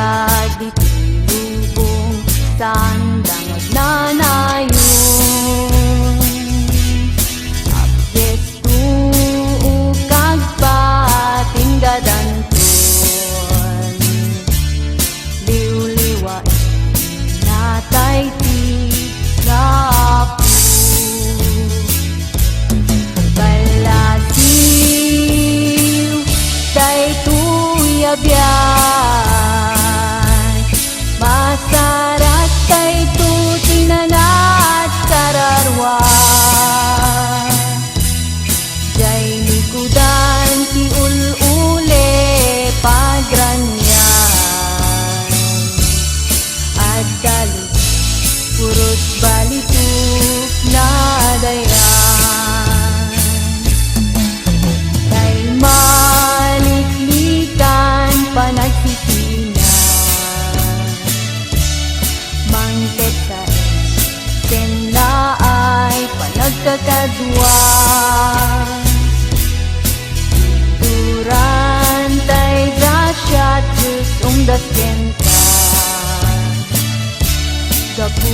biag di lubong sandang agnanayon abdes tuug kag patinggadanton liw-liwa natay tiglapo balasiw day tuyabyan masarat kay tutinanat kararwa jay likudan ti ul-ule pagranyan at dalit puros balituk na dayan kay maliklikan panagtitinan mangket ka senla ay panagkakadwa durantay dasyat Diyos dasken ka gapu